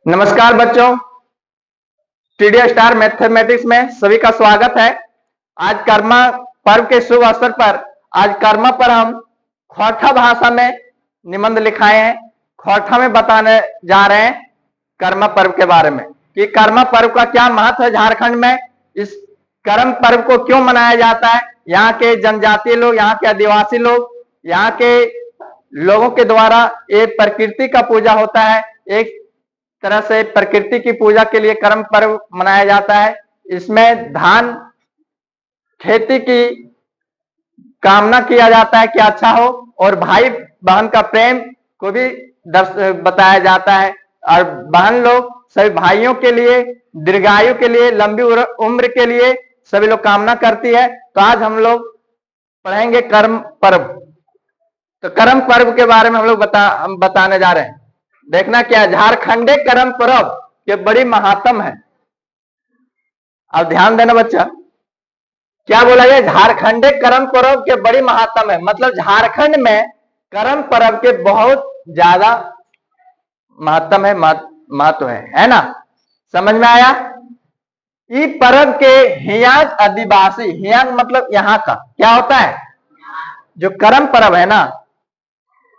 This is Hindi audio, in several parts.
नमस्कार बच्चों, टीडी स्टार मैथमेटिक्स में सभी का स्वागत है। आज कर्मा पर्व के शुभ अवसर पर आज कर्मा पर हम खोरठा भाषा में निबंध लिखाए हैं। खोरठा में बताने जा रहे हैं कर्मा पर्व के बारे में कि कर्मा पर्व का क्या महत्व है झारखंड में, इस कर्म पर्व को क्यों मनाया जाता है, यहाँ के जनजातीय लोग, यहाँ के आदिवासी लोग, यहाँ के लोगों के द्वारा ये प्रकृति का पूजा होता है। एक तरह से प्रकृति की पूजा के लिए कर्म पर्व मनाया जाता है। इसमें धान खेती की कामना किया जाता है कि अच्छा हो, और भाई बहन का प्रेम को भी बताया जाता है। और बहन लोग सभी भाइयों के लिए दीर्घायु के लिए, लंबी उम्र के लिए सभी लोग कामना करती है। तो आज हम लोग पढ़ेंगे कर्म पर्व। तो कर्म पर्व के बारे में हम लोग बताने जा रहे हैं। देखना क्या, झारखंडे कर्म पर्व के बड़ी महात्म है। अब ध्यान देना बच्चा, क्या बोला गया, झारखंडे कर्म पर्व के बड़ी महात्म है। मतलब झारखंड में कर्म पर्व के बहुत ज्यादा महात्म है, महत्व है ना। समझ में आया। इस पर्व के हियांग आदिवासी, हियांग मतलब यहाँ का, क्या होता है, जो कर्म पर्व है ना,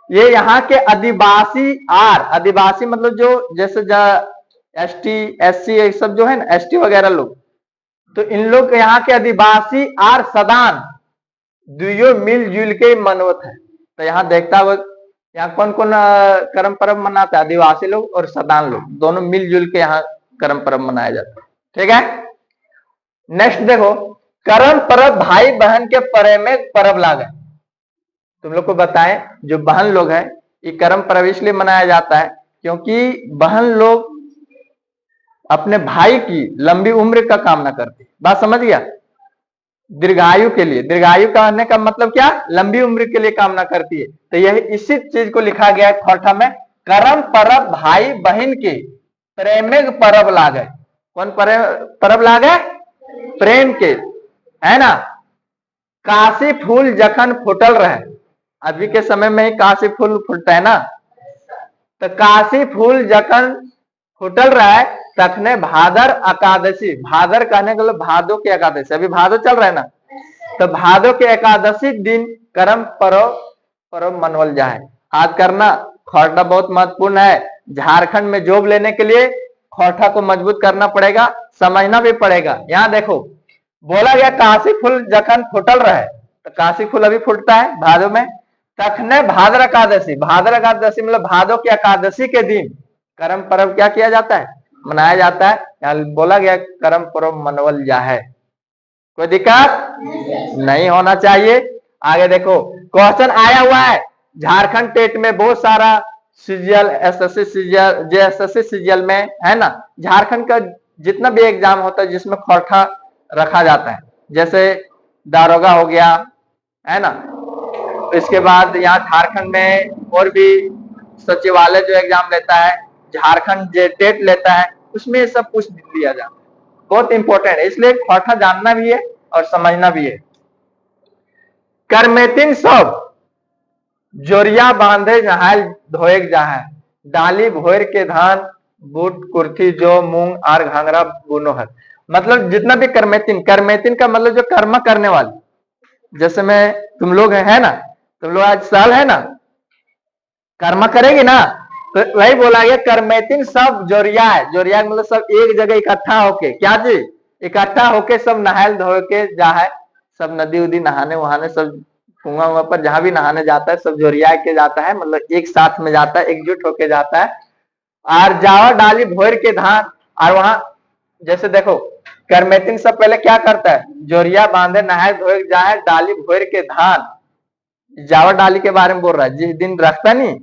ये यहाँ के आदिवासी आदिवासी मतलब जो जैसे एसटी एससी ये सब जो है ना, एसटी वगैरह लोग, तो इन लोग यहाँ के आदिवासी सदान दुयो मिलजुल के मनवत है। तो यहाँ देखता हुआ यहाँ कौन कौन कर्म पर्व मनाता है, आदिवासी लोग और सदान लोग दोनों मिलजुल के यहाँ कर्म पर्व मनाया जाता है। ठीक है, नेक्स्ट देखो, कर्म पर्व भाई बहन के प्रेम में पर्व लागे। तुम लोग को बताएं, जो बहन लोग हैं, ये कर्म पर्व इसलिए मनाया जाता है क्योंकि बहन लोग अपने भाई की लंबी उम्र का कामना करती है। बात समझ गया। दीर्घायु के लिए, दीर्घायु कहने का मतलब क्या, लंबी उम्र के लिए कामना करती है। तो यही इसी चीज को लिखा गया है खोरठा में, कर्म पर्व भाई बहन के प्रेमिक पर्व लागे। कौन पर्व लागे, प्रेम के, है ना। काशी फूल जखन फुटल रहे, अभी के समय में ही काशी फूल फूटता है ना। तो काशी फूल जखन फुटल रहे तखने भादर एकादशी, भादर कहने के लिए भादो के एकादशी, अभी भादो चल रहा है ना, तो भादो के एकादशी दिन कर्म पर्व मनवल जाए। आज करना खोरठा बहुत महत्वपूर्ण है। झारखंड में जॉब लेने के लिए खोरठा को मजबूत करना पड़ेगा, समझना भी पड़ेगा। यहाँ देखो बोला गया काशी फूल जखन फुटल रहे, तो काशी फूल अभी फूटता है भादो में। तखने भादर एकादशी, भादर एकादशी मतलब भादो की एकादशी के दिन कर्म पर्व क्या किया जाता है, मनाया जाता है। यहाँ बोला गया कर्म पर्व मनवल जाए, कोई दिक्कत नहीं होना चाहिए। आगे देखो, क्वेश्चन आया हुआ है झारखंड टेट में, बहुत सारा CGL, SSC CGL, JSSC CGL में, है ना। झारखंड का जितना भी एग्जाम होता है जिसमें खोरठा रखा जाता है, जैसे दारोगा हो गया, है ना। इसके बाद यहाँ झारखंड में और भी सचिवालय जो एग्जाम लेता है, झारखंड जे टेट लेता है, उसमें सब कुछ दिया जाता है। बहुत इंपॉर्टेंट है, इसलिए खोरठा जानना भी है और समझना भी है। करमेतिन सब जोरिया बांधे नहायल धोए जाए, डाली भोर के धान बूट कुर्थी जो मूंग आर घाघरा बुनो है। मतलब जितना भी करमेतिन, करमेतिन का मतलब जो कर्म करने वाले, जैसे में तुम लोग है ना, तुम लोग आज साल है ना, कर्म करेंगे ना, तो वही बोला गया करमेतिन सब जोरिया है। जोरिया मतलब सब एक जगह इकट्ठा होके, क्या जी, इकट्ठा होके सब नहायल धो के जा है, सब नदी उदी नहाने वहाने, सब कुआं पर जहां भी नहाने जाता है सब जोरिया के जाता है, मतलब एक साथ में जाता है, एकजुट होके जाता है। और जावा डाली भोर के धान, और वहां जैसे देखो करमेतिन सब पहले क्या करता है, जोरिया बांधे नहाए धोए जाए डाली भोर के धान। जावा डाली के बारे में बोल रहा है, जिस दिन रखता नहीं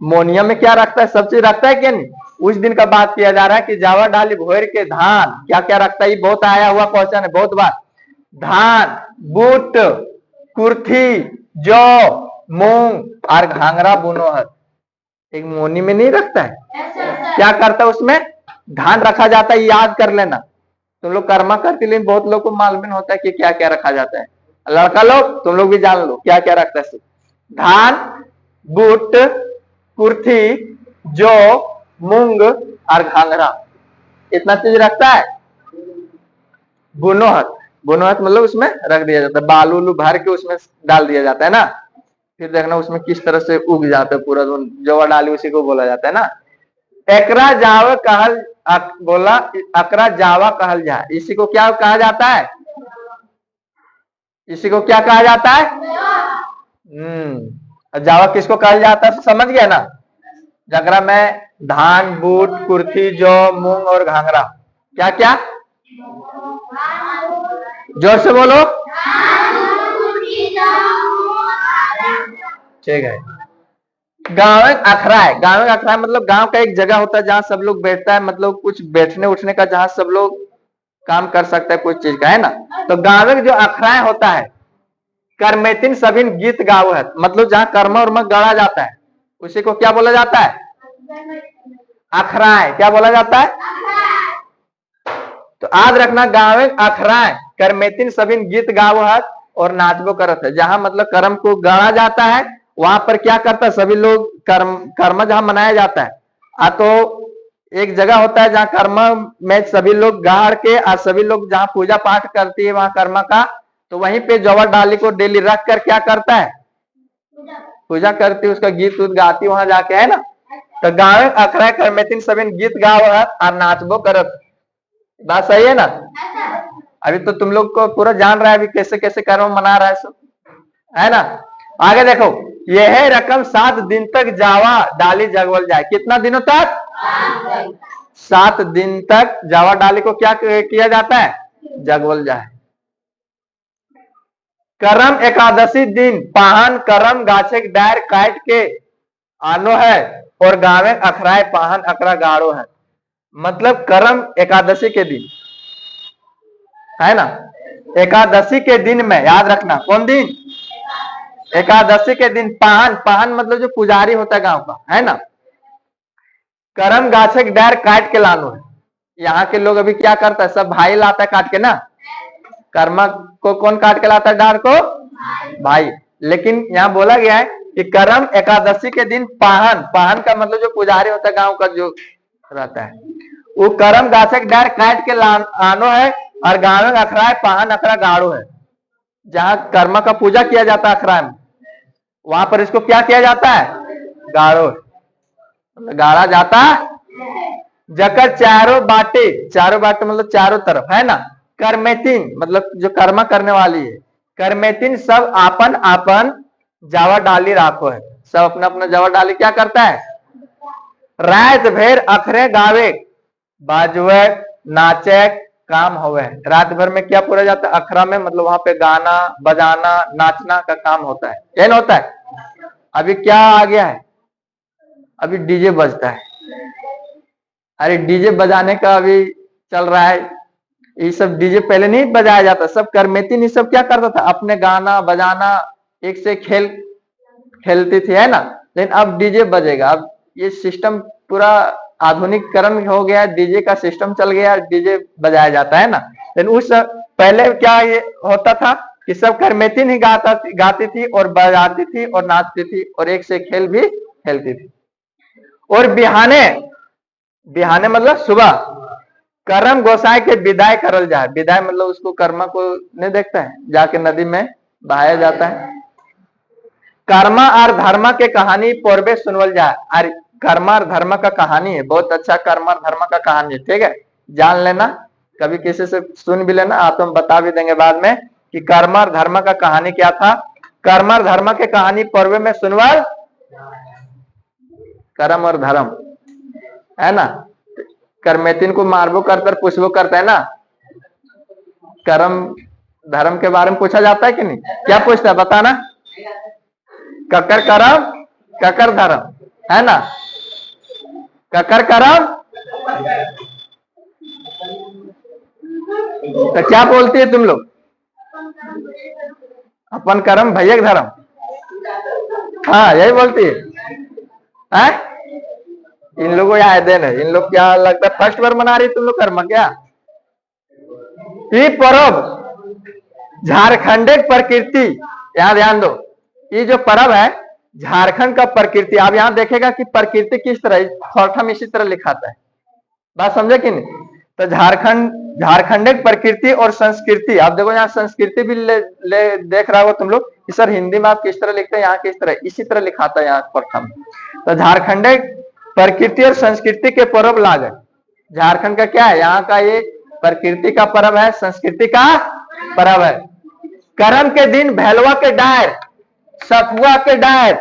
मोनिया में क्या रखता है, सब चीज रखता है क्या नहीं, उस दिन का बात किया जा रहा है कि जावा डाली भोर के धान क्या क्या रखता है। ये बहुत आया हुआ क्वेश्चन है बहुत बार। धान, बूट, कुर्थी, जौ, मूंग और घाघरा बुनो है। एक मोनी में नहीं रखता है, क्या करता है उसमें, धान रखा जाता है, याद कर लेना। तुम लोग कर्मा करती, लेकिन बहुत लोग को मालूम होता है कि क्या क्या रखा जाता है। लड़का लोग तुम लोग भी जान लो क्या क्या रखता है। धान, बूट, कुर्थी, जौ, मूंग और घाघरा, इतना चीज रखता है। बुनोहत, बुनोहत मतलब उसमें रख दिया जाता है, बालू उलू भर के उसमें डाल दिया जाता है ना, फिर देखना उसमें किस तरह से उग जाता है पूरा जवा डाली, उसी को बोला जाता है ना। एकरा जावा कहल, बोला अकरा जावा कहल जाए, इसी को क्या कहा जाता है, इसी को क्या कहा जाता है? जावा किसको कहा जाता है समझ गया ना। जगरा में धान, बूट, कुर्थी, जौ, मूंग और घाघरा, क्या क्या, जोर से बोलो। ठीक है। गाँव अखरा है, गाँव अखरा मतलब गांव का एक जगह होता है जहां सब लोग बैठता है, मतलब कुछ बैठने उठने का, जहां सब लोग काम कर सकते हैं कुछ चीज का, है ना। तो गाँव जो अखराए होता है, कर्मेतिन सभी गीत गाव है, मतलब जहां कर्म उर्म गढ़ा जाता है उसी को क्या बोला जाता है? अखराए। क्या बोला जाता है? तो याद रखना, गाँव अखराए कर्मेतिन सभी गीत गाव है और नाचबो करत है, जहां मतलब कर्म को गढ़ा जाता है वहां पर क्या करता है सभी लोग, कर्म जहां मनाया जाता है तो एक जगह होता है जहां कर्म में सभी लोग गाड़ के और सभी लोग जहां पूजा पाठ करती है वहां कर्म का, तो वहीं पे जवर डाली को डेली रख कर क्या करता है, पूजा करती है, उसका गीत उत गाती वहां जाके, है ना। तो गाँव अखरा कर्मेतिन सभी गीत गाव और नाचबो करत, बात सही है ना। अभी तो तुम लोग को पूरा जान रहा है अभी कैसे कैसे कर्म मना रहा है सब, है ना। आगे देखो, यह रकम 7 दिन तक जावा डाली जगवल जाए, कितना दिनों तक? 7 दिन तक जावा डाली को क्या किया जाता है? जगवल जाए। करम एकादशी दिन पाहन करम गाछे डायर काट के आनो है और गावे अखराए पाहन अखरा गाड़ो है, मतलब करम एकादशी के दिन, है ना। एकादशी के दिन में याद रखना, कौन दिन? एकादशी के दिन पाहन, पाहन मतलब जो पुजारी होता है गांव का, है ना, करम गाछे डायर काट के लानो है। यहाँ के लोग अभी क्या करता है, सब भाई लाता है काट के ना, कर्मा को कौन काट के लाता है डार को? भाई। लेकिन यहाँ बोला गया है कि करम एकादशी के दिन पाहन, पाहन का मतलब जो पुजारी होता है गांव का जो रहता है, वो करम गाछक डार काट के आनो है और गाँव में अखरा है पाहन अखरा गाड़ो है, जहां कर्मा का पूजा किया जाता है अखरा में, वहां पर इसको क्या किया जाता है? गाड़ो, गाड़ा जाता। जकर चारों बाटे, चारों बाटे मतलब चारों तरफ, है ना। कर्मेतिन मतलब जो कर्मा करने वाली है, कर्मेतिन सब आपन आपन जावा डाली राखो है, सब अपना अपना जावा डाली क्या करता है? रात भर अखरे गावे बाजुए नाचे काम होवे, रात भर में क्या पूरा जाता है? अखरा में, मतलब वहां पे गाना बजाना नाचना का काम होता है, यही होता है। अभी क्या आ गया है, अभी डीजे बजता है, अरे डीजे बजाने का अभी चल रहा है, ये सब डीजे पहले नहीं बजाया जाता, सब कर्मेतिन ये सब क्या करता था, अपने गाना बजाना एक से खेल खेलती थी, है ना। लेकिन अब डीजे बजेगा, अब ये सिस्टम पूरा आधुनिकरण हो गया, डीजे का सिस्टम चल गया, डीजे बजाया जाता है ना। लेकिन उस पहले क्या ये होता था कि सब कर्मेतिन ही गाती थी और बजाती थी और नाचती थी और एक से खेल भी खेलती थी। और बिहाने, बिहाने मतलब सुबह करम गोसाई के विदाई करल जाए, विदाई मतलब उसको कर्मा को नहीं देखता है, जाके नदी में बहाया जाता है। कर्मा और धर्मा के कहानी पूर्वे सुनवल जाए, और कर्मा और धर्म का कहानी है, बहुत अच्छा कर्मा और धर्म का कहानी है, ठीक है, जान लेना, कभी किसी से सुन भी लेना, आप हम बता भी देंगे बाद में कि कर्मा और धर्म का कहानी क्या था। कर्मा और धर्म के कहानी पूर्वे में सुनवल, कर्म और धर्म, है ना। कर्मेतिन को मारबो करता है, पूछबो करता है ना, कर्म धर्म के बारे में पूछा जाता है कि नहीं, क्या पूछता है बताना? ककर करम ककर धर्म, है ना, ककर करम, तो क्या बोलती है तुम लोग? अपन कर्म भैया धर्म, हाँ यही बोलती है? इन लोगों यहाँ देन है, इन लोग क्या लगता है फर्स्ट बार मना रही तुम लोग कर्म क्या? ये पर्व झारखंड प्रकृति, यहाँ ध्यान दो, ये जो पर्व है झारखंड का प्रकृति, आप यहाँ देखेगा कि प्रकृति किस तरह, खोरठा में इसी तरह लिखाता है, बात समझे कि नहीं। तो झारखंड प्रकृति और संस्कृति, आप देखो यहाँ संस्कृति भी ले देख रहा हो तुम लोग कि सर हिंदी में आप किस तरह लिखते हैं, यहाँ किस तरह, इसी तरह लिखाता है यहाँ खोरठा में। तो झारखंड प्रकृति और संस्कृति के पर्व लागे, झारखंड का क्या है, यहाँ का ये प्रकृति का पर्व है, संस्कृति का पर्व है। करम के दिन भैलवा के डायर, सखुआ के डायर,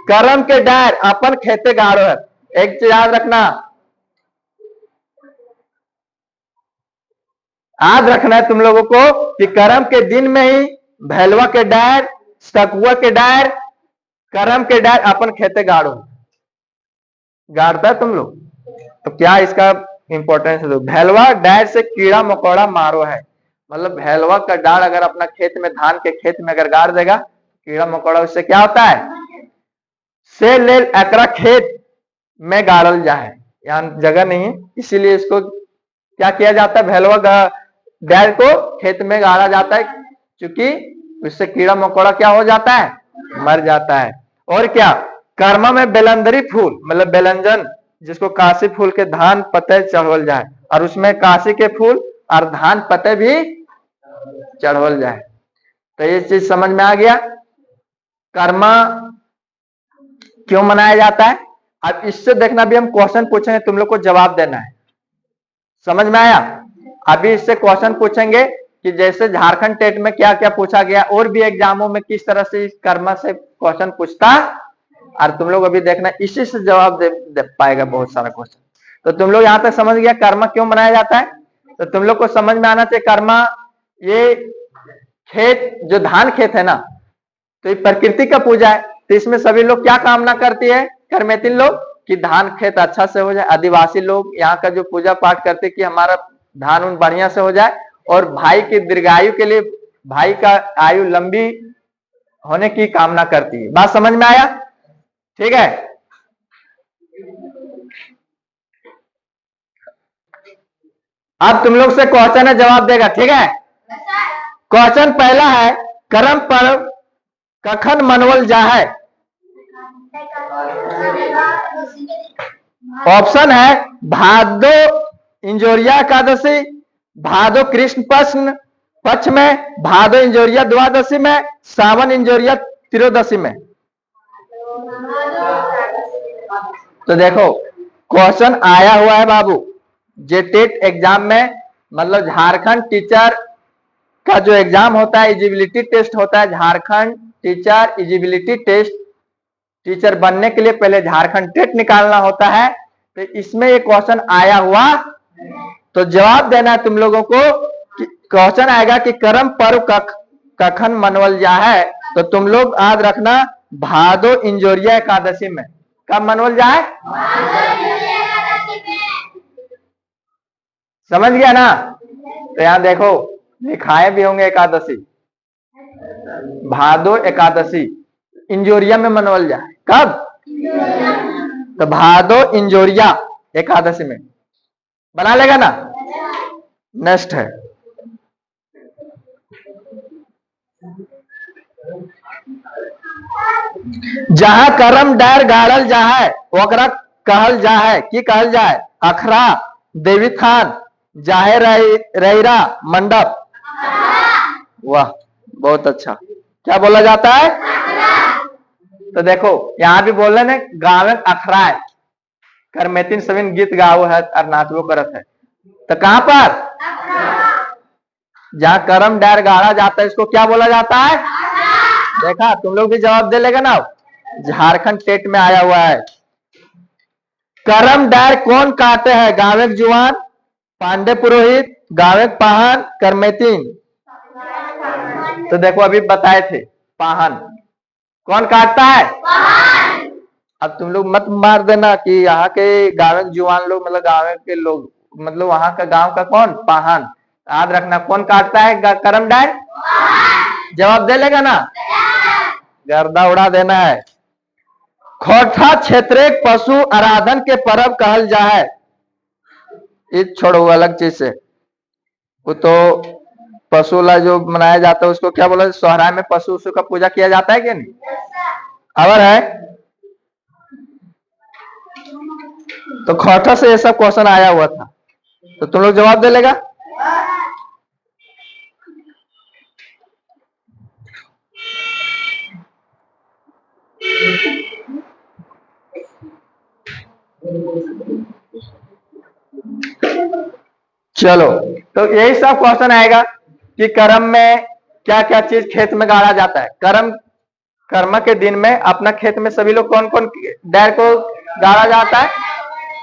करम के डायर अपन खेते गाड़ो है। एक चीज याद रखना, याद रखना है तुम लोगों को कि करम के दिन में ही भैलवा के डायर, सखुआ के डायर, करम के डायर अपन खेते गाड़ो, गाड़ता है तुम लोग। तो क्या इसका इंपॉर्टेंस है, भैलवा डायर से कीड़ा मकोड़ा मारो है, मतलब भैलवा का डाल अगर अपना खेत में, धान के खेत में अगर गाड़ देगा, कीड़ा मकोड़ा उससे क्या होता है, से ले एकरा खेत में गाड़ल जाए, यहाँ जगह नहीं है इसीलिए इसको क्या किया जाता है, भैलवा डाल को खेत में गाड़ा जाता है, क्योंकि उससे कीड़ा मकोड़ा क्या हो जाता है, मर जाता है। और क्या, कर्मा में बेलंदरी फूल, मतलब बेलंजन जिसको काशी फूल के धान पत्ते चढ़वल जाए, और उसमें काशी के फूल और धान पत्ते भी चढ़वल जाए। तो ये चीज समझ में आ गया, कर्मा क्यों मनाया जाता है। अब इससे देखना भी हम क्वेश्चन पूछेंगे, तुम लोग को जवाब देना है, समझ में आया। अभी इससे क्वेश्चन पूछेंगे कि जैसे झारखंड टेट में क्या क्या पूछा गया, और भी एग्जामों में किस तरह से इस कर्मा से क्वेश्चन पूछता, और तुम लोग अभी देखना इसी से जवाब दे पाएगा बहुत सारा क्वेश्चन। तो तुम लोग यहाँ तक समझ गया कर्मा क्यों मनाया जाता है। तो तुम लोग को समझ में आना चाहिए कर्मा, ये खेत जो धान खेत है ना, तो ये प्रकृति का पूजा है, तो इसमें सभी लोग क्या कामना करती है, करमेतिन लोग, कि धान खेत अच्छा से हो जाए। आदिवासी लोग यहाँ का जो पूजा पाठ करते कि हमारा धान उन बढ़िया से हो जाए, और भाई की दीर्घायु के लिए, भाई का आयु लंबी होने की कामना करती है। बात समझ में आया, ठीक है। अब तुम लोग से क्वेश्चन है, जवाब देगा, ठीक है। क्वेश्चन पहला है, करम पर्व कखन मनवल जा है। ऑप्शन है भादो इंजोरिया एकादशी, भादो कृष्ण पक्ष में, भादो इंजोरिया द्वादशी में, सावन इंजोरिया त्रयोदशी में। तो देखो क्वेश्चन आया हुआ है बाबू, जेटेट एग्जाम में, मतलब झारखंड टीचर का जो एग्जाम होता है, एलिजिबिलिटी टेस्ट होता है, Jharkhand teacher eligibility test, teacher बनने के लिए पहले झारखंड टेट निकालना होता है। तो इसमें ये क्वेश्चन आया हुआ, तो जवाब देना है तुम लोगों को। क्वेश्चन आएगा कि करम पर्व कखन मनवल जा है, तो तुम लोग याद रखना भादो इंजोरिया एकादशी में। कब मनवल जाए, समझ गया ना। तो यहाँ देखो लिखाए भी होंगे एकादशी, भादो एकादशी इंजोरिया में मनवल जाए, कब, तो भादो इंजोरिया एकादशी में बना लेगा ना। नेक्स्ट है, जहां करम डायर गाड़ल जा है ओकरा कहल जा है, की कहल जाए, अखरा, देवी थान, जाहे रहीरा मंडप। वाह बहुत अच्छा, क्या बोला जाता है। तो देखो यहाँ भी बोल रहे गाँव अखरा है, करमेतिन सविन गीत गाओ है और नाचबो करत है। तो कहां पर, जहां करम डायर गाड़ा जाता है इसको क्या बोला जाता है। देखा, तुम लोग भी जवाब दे लेगा ना, झारखंड स्टेट में आया हुआ है। करम डायर कौन काटे हैं, गाँव जुआन, पांडे पुरोहित, गाँव पाहन, करमेतिन। तो देखो अभी बताए थे पाहन, कौन काटता है, पाहन। अब तुम लोग मत मार देना कि यहाँ के गाँव जुआन लोग, मतलब गाँव के लोग, मतलब वहां का गांव का कौन, पाहन। याद रखना कौन काटता है करम डायर, जवाब दे लेगा ना, गर्दा उड़ा देना है। खोरठा क्षेत्रीय पशु आराधन के पर्व कहल जा है, ये छोड़ो अलग चीज से, वो तो पशु ला जो मनाया जाता है उसको क्या बोला, सोहराय में पशु का पूजा किया जाता है क्या नहीं। अवर है। तो खौठा से ये सब क्वेश्चन आया हुआ था, तो तुम लोग जवाब दे लेगा। चलो, तो यही सब क्वेश्चन आएगा कि कर्म में क्या क्या चीज खेत में गाड़ा जाता है। कर्म के दिन में अपना खेत में सभी लोग कौन कौन डायर को गाड़ा जाता है,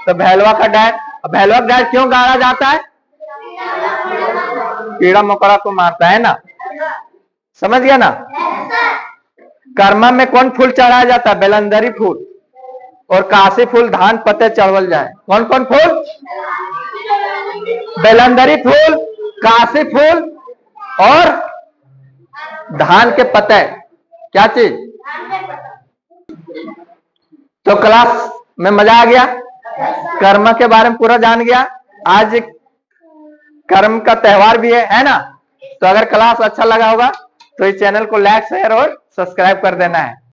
तो भैलवा का डायर। भैलवा का डायर क्यों गाड़ा जाता है? कीड़ा मकोड़ा को मारता है ना, समझ गया ना। कर्मा में कौन फूल चढ़ाया जाता है? बेलंदरी फूल और काशी फूल, धान पत्ते चढ़वल जाए। कौन कौन फूल? बेलंदरी फूल, काशी फूल और धान के पत्ते। क्या चीज? तो क्लास में मजा आ गया, कर्म के बारे में पूरा जान गया। आज कर्म का त्योहार भी है ना। तो अगर क्लास अच्छा लगा होगा तो इस चैनल को लाइक शेयर और सब्सक्राइब कर देना है।